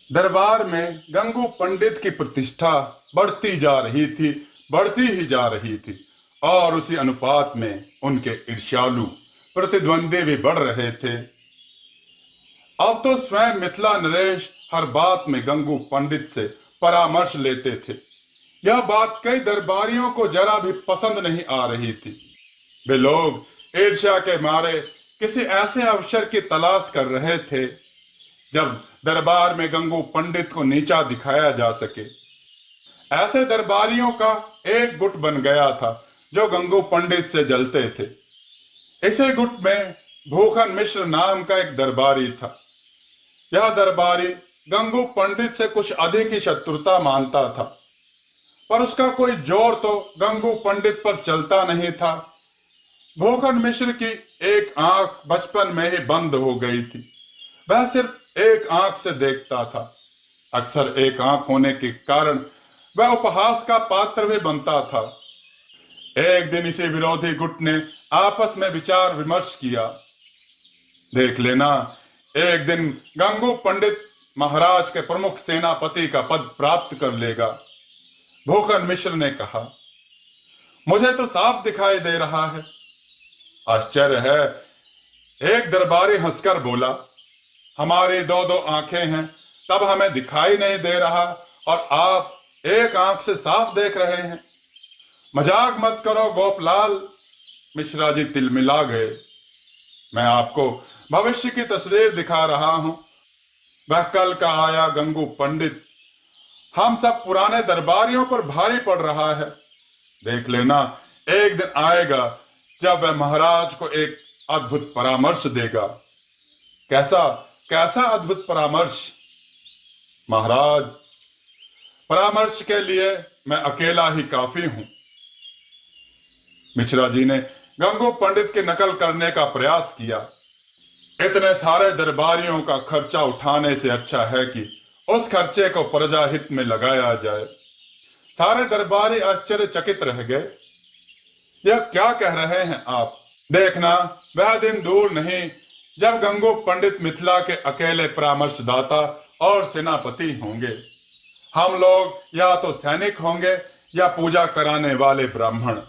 दरबार में गंगू पंडित की प्रतिष्ठा बढ़ती जा रही थी, बढ़ती ही जा रही थी। और उसी अनुपात में उनके ईर्ष्यालु प्रतिद्वंदी भी बढ़ रहे थे। अब तो स्वयं मिथिला नरेश हर बात में गंगू पंडित से परामर्श लेते थे। यह बात कई दरबारियों को जरा भी पसंद नहीं आ रही थी। वे लोग ईर्ष्या के मारे किसी ऐसे अवसर की तलाश कर रहे थे जब दरबार में गंगू पंडित को नीचा दिखाया जा सके। ऐसे दरबारियों का एक गुट बन गया था जो गंगू पंडित से जलते थे। इसी गुट में भूखन मिश्र नाम का एक दरबारी था। यह दरबारी गंगू पंडित से कुछ अधिक ही शत्रुता मानता था, पर उसका कोई जोर तो गंगू पंडित पर चलता नहीं था। भूखन मिश्र की एक आंख बचपन में ही बंद हो गई थी। वह सिर्फ एक आंख से देखता था। अक्सर एक आंख होने के कारण वह उपहास का पात्र भी बनता था। एक दिन इसी विरोधी गुट ने आपस में विचार विमर्श किया। देख लेना, एक दिन गंगू पंडित महाराज के प्रमुख सेनापति का पद प्राप्त कर लेगा। भूखन मिश्र ने कहा। मुझे तो साफ दिखाई दे रहा है। आश्चर्य है, एक दरबारी हंसकर बोला। हमारी दो दो आंखें हैं, तब हमें दिखाई नहीं दे रहा, और आप एक आंख से साफ देख रहे हैं। मजाक मत करो गोपलाल, मिश्रा जी तिलमिला गए। मैं आपको भविष्य की तस्वीर दिखा रहा हूं। वह कल का आया गंगू पंडित हम सब पुराने दरबारियों पर भारी पड़ रहा है। देख लेना, एक दिन आएगा जब वह महाराज को एक अद्भुत परामर्श देगा। कैसा कैसा अद्भुत परामर्श? महाराज, परामर्श के लिए मैं अकेला ही काफी हूं। मिश्रा जी ने गंगू पंडित की नकल करने का प्रयास किया। इतने सारे दरबारियों का खर्चा उठाने से अच्छा है कि उस खर्चे को प्रजा हित में लगाया जाए। सारे दरबारी आश्चर्यचकित रह गए। यह क्या कह रहे हैं आप? देखना, वह दिन दूर नहीं जब गंगू पंडित मिथिला के अकेले परामर्शदाता और सेनापति होंगे। हम लोग या तो सैनिक होंगे या पूजा कराने वाले ब्राह्मण।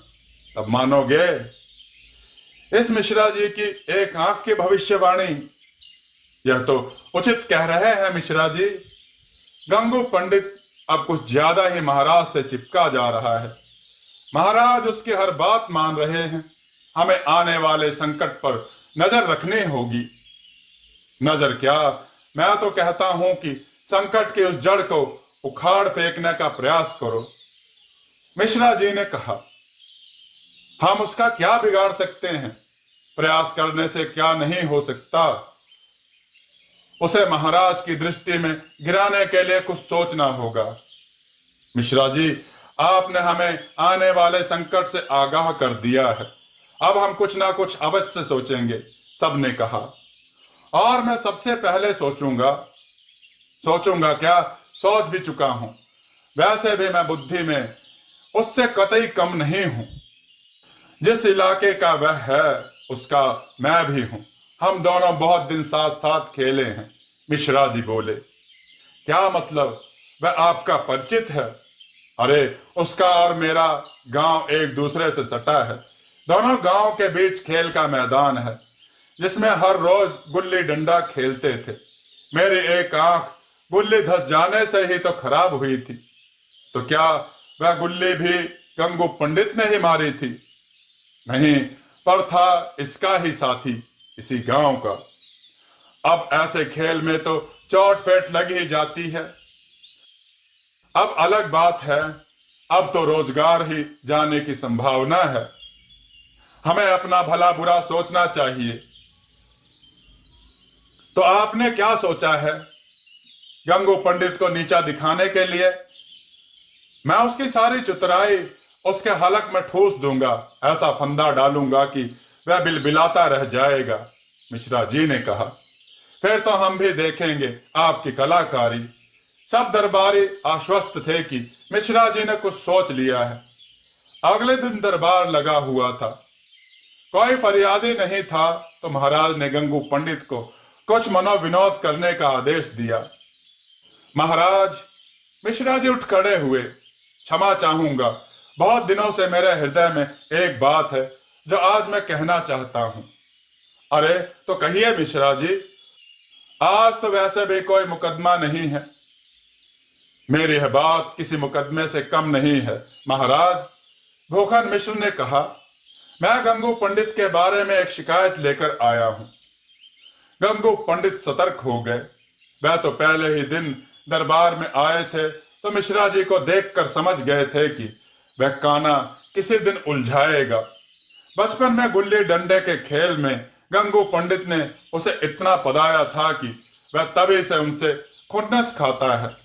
तब मानोगे? इस मिश्रा जी की एक आंख की भविष्यवाणी। यह तो उचित कह रहे हैं मिश्रा जी। गंगू पंडित अब कुछ ज्यादा ही महाराज से चिपका जा रहा है। महाराज उसकी हर बात मान रहे हैं। हमें आने वाले संकट पर नजर रखनी होगी। नजर क्या, मैं तो कहता हूं कि संकट की उस जड़ को उखाड़ फेंकने का प्रयास करो। मिश्रा जी ने कहा। हम उसका क्या बिगाड़ सकते हैं? प्रयास करने से क्या नहीं हो सकता? उसे महाराज की दृष्टि में गिराने के लिए कुछ सोचना होगा। मिश्रा जी, आपने हमें आने वाले संकट से आगाह कर दिया है। अब हम कुछ ना कुछ अवश्य सोचेंगे, सबने कहा। और मैं सबसे पहले सोचूंगा। सोचूंगा क्या, सोच भी चुका हूं। वैसे भी मैं बुद्धि में उससे कतई कम नहीं हूं। जिस इलाके का वह है उसका मैं भी हूं। हम दोनों बहुत दिन साथ साथ खेले हैं। मिश्रा जी बोले। क्या मतलब? वह आपका परिचित है? अरे, उसका और मेरा गांव एक दूसरे से सटा है। दोनों गांव के बीच खेल का मैदान है जिसमें हर रोज गुल्ली डंडा खेलते थे। मेरी एक आंख गुल्ली धस जाने से ही तो खराब हुई थी। तो क्या वह गुल्ली भी गंगू पंडित ने ही मारी थी? नहीं, पर था इसका ही साथी, इसी गांव का। अब ऐसे खेल में तो चोट फेट लग ही जाती है। अब अलग बात है, अब तो रोजगार ही जाने की संभावना है। हमें अपना भला बुरा सोचना चाहिए। तो आपने क्या सोचा है? गंगू पंडित को नीचा दिखाने के लिए? मैं उसकी सारी चतुराई उसके हलक में ठूस दूंगा। ऐसा फंदा डालूंगा कि वह बिलबिलाता रह जाएगा। मिश्रा जी ने कहा। फिर तो हम भी देखेंगे आपकी कलाकारी। सब दरबारी आश्वस्त थे कि मिश्रा जी ने कुछ सोच लिया है। अगले दिन दरबार लगा हुआ था। कोई फरियादी नहीं था, तो महाराज ने गंगू पंडित को कुछ मनोविनोद करने का आदेश दिया। महाराज, मिश्रा जी उठ खड़े हुए। क्षमा चाहूंगा, बहुत दिनों से मेरे हृदय में एक बात है जो आज मैं कहना चाहता हूं। अरे तो कहिए मिश्रा जी। आज तो वैसे भी कोई मुकदमा नहीं है। मेरी यह बात किसी मुकदमे से कम नहीं है महाराज, भूखन मिश्र ने कहा। मैं गंगू पंडित के बारे में एक शिकायत लेकर आया हूं। गंगू पंडित सतर्क हो गए। वह तो पहले ही दिन दरबार में आए थे तो मिश्रा जी को देखकर समझ गए थे कि वह काना किसी दिन उलझाएगा। बचपन में गुल्ली डंडे के खेल में गंगू पंडित ने उसे इतना पदाया था कि वह तभी से उनसे खुन्नस खाता है।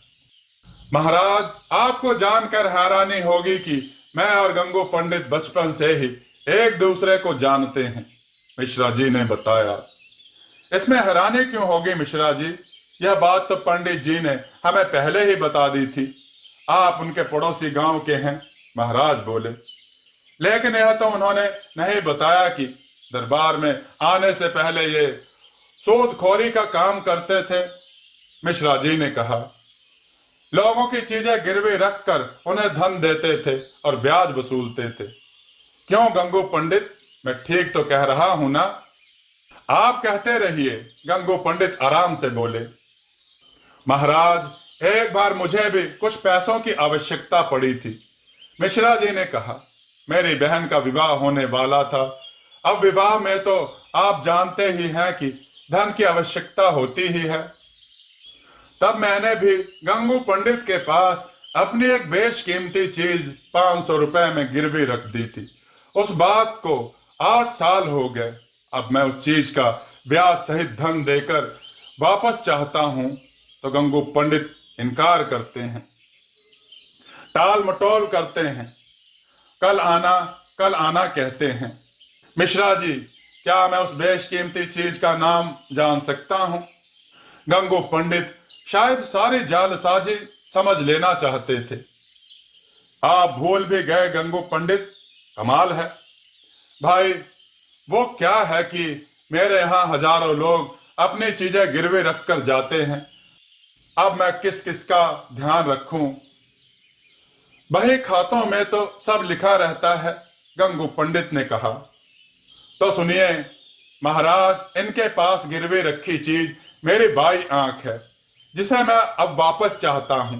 महाराज, आपको जानकर हैरानी होगी कि मैं और गंगू पंडित बचपन से ही एक दूसरे को जानते हैं, मिश्रा जी ने बताया। इसमें हैरानी क्यों होगी मिश्रा जी? यह बात तो पंडित जी ने हमें पहले ही बता दी थी। आप उनके पड़ोसी गांव के हैं, महाराज बोले। लेकिन यह तो उन्होंने नहीं बताया कि दरबार में आने से पहले ये सूदखोरी का काम करते थे, मिश्रा जी ने कहा। लोगों की चीजें गिरवी रखकर उन्हें धन देते थे और ब्याज वसूलते थे। क्यों गंगू पंडित, मैं ठीक तो कह रहा हूं ना? आप कहते रहिए, गंगू पंडित आराम से बोले। महाराज, एक बार मुझे भी कुछ पैसों की आवश्यकता पड़ी थी, मिश्रा जी ने कहा। मेरी बहन का विवाह होने वाला था। अब विवाह में तो आप जानते ही हैं कि धन की आवश्यकता होती ही है। तब मैंने भी गंगू पंडित के पास अपनी एक बेशकीमती चीज 500 रुपए में गिरवी रख दी थी। उस बात को 8 साल हो गए। अब मैं उस चीज का ब्याज सहित धन देकर वापस चाहता हूं तो गंगू पंडित इनकार करते हैं, टाल मटोल करते हैं, कल आना कहते हैं। मिश्रा जी, क्या मैं उस बेशकीमती चीज का नाम जान सकता हूं? गंगू पंडित शायद सारी जालसाजी समझ लेना चाहते थे। आप भूल भी गए गंगू पंडित, कमाल है। भाई, वो क्या है कि मेरे यहां हजारों लोग अपनी चीजें गिरवे रखकर जाते हैं। अब मैं किस किस का ध्यान रखूं? बही खातों में तो सब लिखा रहता है, गंगू पंडित ने कहा। तो सुनिए महाराज, इनके पास गिरवी रखी चीज मेरी बाई आंख है, जिसे मैं अब वापस चाहता हूं,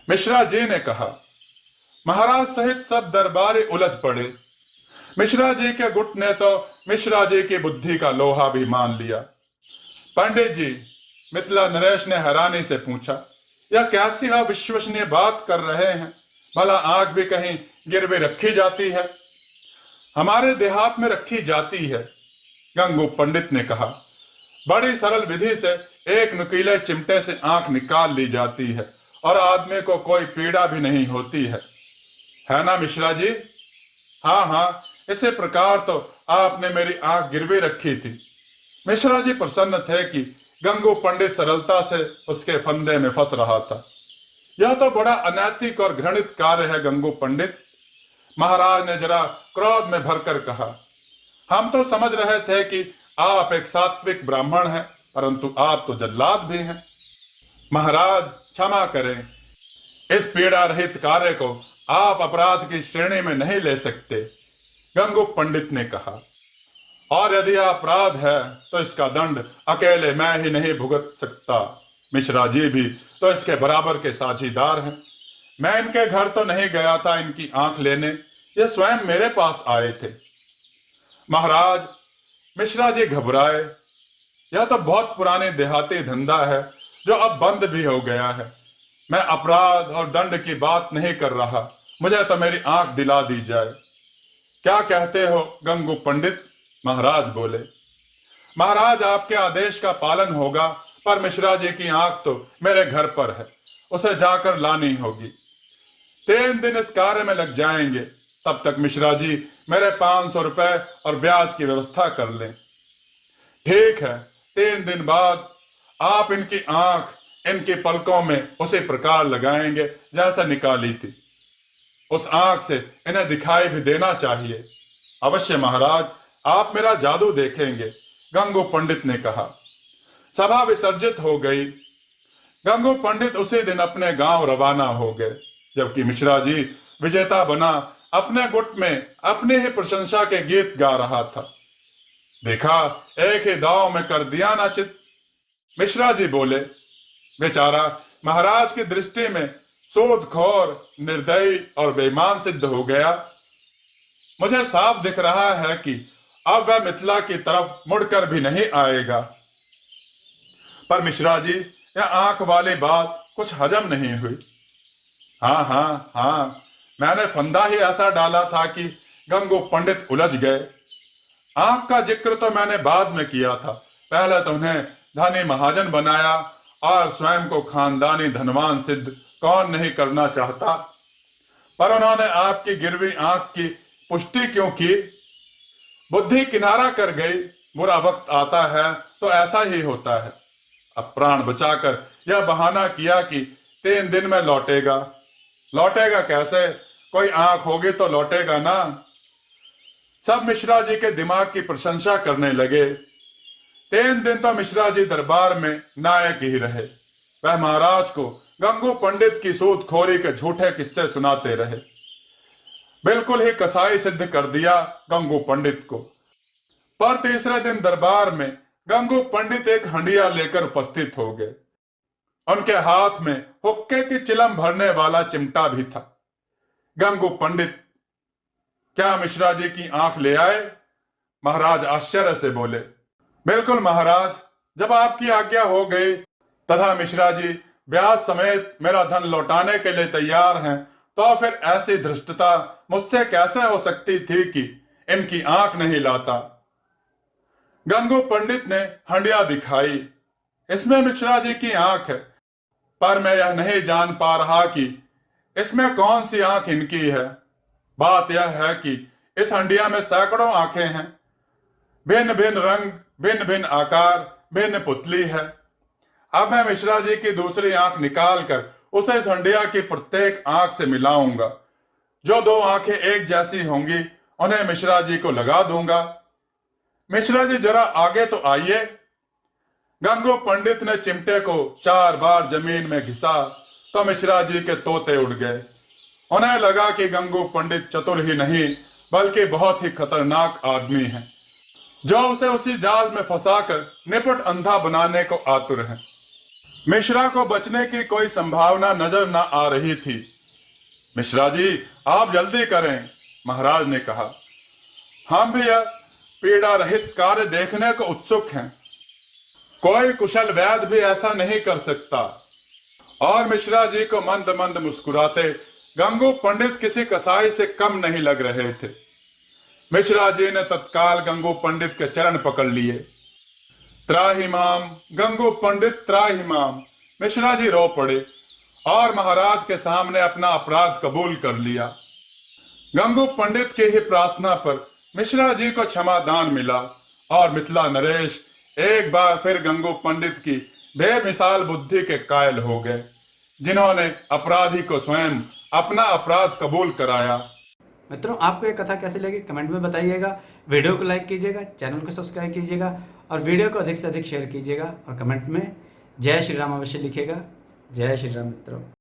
मिश्रा जी ने कहा। महाराज सहित सब दरबारी उलझ पड़े। मिश्रा जी के गुट ने तो मिश्रा जी की बुद्धि का लोहा भी मान लिया। पंडित जी, मिथिला नरेश ने हैरानी से पूछा, यह कैसी अविश्वसनीय बात कर रहे हैं? भला आंख भी कहीं गिरवी रखी जाती है? हमारे देहात में रखी जाती है, गंगू पंडित ने कहा। बड़ी सरल विधि से एक नुकीले चिमटे से आंख निकाल ली जाती है और आदमी को कोई पीड़ा भी नहीं होती है ना मिश्रा जी? हाँ हाँ, इसी प्रकार तो आपने मेरी आंख गिरवी रखी थी। मिश्रा जी प्रसन्न थे कि गंगू पंडित सरलता से उसके फंदे में फंस रहा था। यह तो बड़ा अनैतिक और घृणित कार्य है गंगू पंडित, महाराज ने जरा क्रोध में भरकर कहा। हम तो समझ रहे थे कि आप एक सात्विक ब्राह्मण हैं, परंतु आप तो जल्लाद भी हैं। महाराज क्षमा करें, इस पीड़ा रहित कार्य को आप अपराध की श्रेणी में नहीं ले सकते, गंगू पंडित ने कहा। और यदि यह अपराध है तो इसका दंड अकेले मैं ही नहीं भुगत सकता, मिश्रा जी भी तो इसके बराबर के साझीदार हैं। मैं इनके घर तो नहीं गया था इनकी आंख लेने, ये स्वयं मेरे पास आए थे। महाराज, मिश्रा जी घबराए। यह तो बहुत पुराने देहाती धंधा है जो अब बंद भी हो गया है। मैं अपराध और दंड की बात नहीं कर रहा, मुझे तो मेरी आंख दिला दी जाए। क्या कहते हो गंगू पंडित? महाराज बोले। महाराज, आपके आदेश का पालन होगा, पर मिश्रा जी की आंख तो मेरे घर पर है, उसे जाकर लानी होगी। 3 दिन इस कार्य में लग जाएंगे, तब तक मिश्रा जी मेरे 500 रुपए और ब्याज की व्यवस्था कर लें। ठीक है, 3 दिन बाद आप इनकी आंख इनकी पलकों में उसी प्रकार लगाएंगे जैसा निकाली थी। उस आंख से इन्हें दिखाई भी देना चाहिए। अवश्य महाराज, आप मेरा जादू देखेंगे, गंगू पंडित ने कहा। सभा विसर्जित हो गई। गंगू पंडित उसी दिन अपने गांव रवाना हो गए, जबकि मिश्रा जी विजेता बना अपने गुट में अपनी ही प्रशंसा के गीत गा रहा था। देखा, एक ही दांव में कर दिया ना चित। मिश्रा जी बोले, बेचारा महाराज की दृष्टि में सूदखोर, निर्दयी और बेईमान सिद्ध हो गया। मुझे साफ दिख रहा है कि अब वह मिथिला की तरफ मुड़कर भी नहीं आएगा। पर मिश्रा जी, यह आंख वाली बात कुछ हजम नहीं हुई। हाँ हाँ हाँ, मैंने फंदा ही ऐसा डाला था कि गंगू पंडित उलझ गए। आंख का जिक्र तो मैंने बाद में किया था। पहले तो उन्हें धनी महाजन बनाया, और स्वयं को खानदानी धनवान सिद्ध कौन नहीं करना चाहता। पर उन्होंने आपकी गिरवी आंख की पुष्टि क्यों की? बुद्धि किनारा कर गई। बुरा वक्त आता है तो ऐसा ही होता है। अब प्राण बचाकर यह बहाना किया कि 3 दिन में लौटेगा। लौटेगा कैसे? कोई आंख होगी तो लौटेगा ना। सब मिश्रा जी के दिमाग की प्रशंसा करने लगे। 3 दिन तो मिश्रा जी दरबार में नायक ही रहे। वह महाराज को गंगू पंडित की सूदखोरी के झूठे किस्से सुनाते रहे। बिल्कुल ही कसाई सिद्ध कर दिया गंगू पंडित को। पर तीसरे दिन दरबार में गंगू पंडित एक हंडिया लेकर उपस्थित हो गए। उनके हाथ में हुक्के की चिलम भरने वाला चिमटा भी था। गंगू पंडित, क्या मिश्रा जी की आंख ले आए? महाराज आश्चर्य से बोले, बिल्कुल महाराज, जब आपकी आज्ञा हो गई तथा मिश्रा जी ब्याज समेत मेरा धन लौटाने के लिए तैयार हैं, तो फिर ऐसी धृष्टता मुझसे कैसे हो सकती थी कि इनकी आंख नहीं लाता। गंगू पंडित ने हंडिया दिखाई। इसमें मिश्रा जी की आंख है, पर मैं यह नहीं जान पा रहा कि इसमें कौन सी आंख इनकी है। बात यह है कि इस हंडिया में सैकड़ों आंखें हैं, भिन्न भिन्न रंग, भिन्न भिन्न आकार, भिन्न पुतली है। अब मैं मिश्रा जी की दूसरी आंख निकाल कर उसे इस हंडिया की प्रत्येक आंख से मिलाऊंगा। जो 2 आंखें एक जैसी होंगी उन्हें मिश्रा जी को लगा दूंगा। मिश्रा जी जरा आगे तो आइए। गंगू पंडित ने चिमटे को 4 बार जमीन में घिसा तो मिश्रा जी के तोते उड़ गए। उन्हें लगा कि गंगू पंडित चतुर ही नहीं बल्कि बहुत ही खतरनाक आदमी है, जो उसे उसी जाल में फंसाकर निपट अंधा बनाने को आतुर है। मिश्रा को बचने की कोई संभावना नजर न आ रही थी। मिश्रा जी, आप जल्दी करें, महाराज ने कहा। हम भी यह पीड़ा रहित कार्य देखने को उत्सुक हैं। कोई कुशल वैद्य भी ऐसा नहीं कर सकता। और मिश्रा जी को मंद मंद मुस्कुराते गंगू पंडित किसी कसाई से कम नहीं लग रहे थे। मिश्रा जी ने तत्काल गंगू पंडित के चरण पकड़ लिए। त्राहिमाम, गंगू पंडित त्राहिमाम। मिश्रा जी रो पड़े और महाराज के सामने अपना अपराध कबूल कर लिया। गंगू पंडित की ही प्रार्थना पर मिश्रा जी को क्षमादान मिला और मिथिला नरेश एक बार फिर गंगू पंडित की बेमिसाल बुद्धि के कायल हो गए, जिन्होंने अपराधी को स्वयं अपना अपराध कबूल कराया। मित्रों, आपको ये कथा कैसी लगी कमेंट में बताइएगा। वीडियो को लाइक कीजिएगा, चैनल को सब्सक्राइब कीजिएगा और वीडियो को अधिक से अधिक शेयर कीजिएगा और कमेंट में जय श्री राम अवश्य लिखिएगा। जय श्री राम मित्रों।